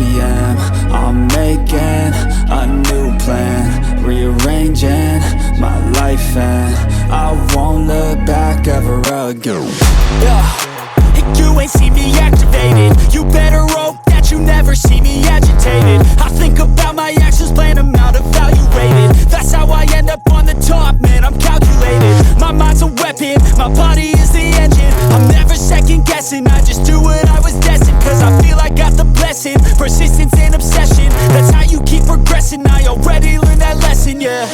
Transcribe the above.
a.m. I'm making a new plan, rearranging my life, and I won't look back ever again. You ain't see me activated. You better hope that you never see me agitated. I think about my actions, plan them out, evaluated. That's how I end up on the top, man, I'm calculated. My mind's a weapon, my body is the engine. I'm never second guessing, I just do what I was destined. Cause I feel I got the blessing, persistence and obsession. That's how you keep progressing, I already learned that lesson, yeah.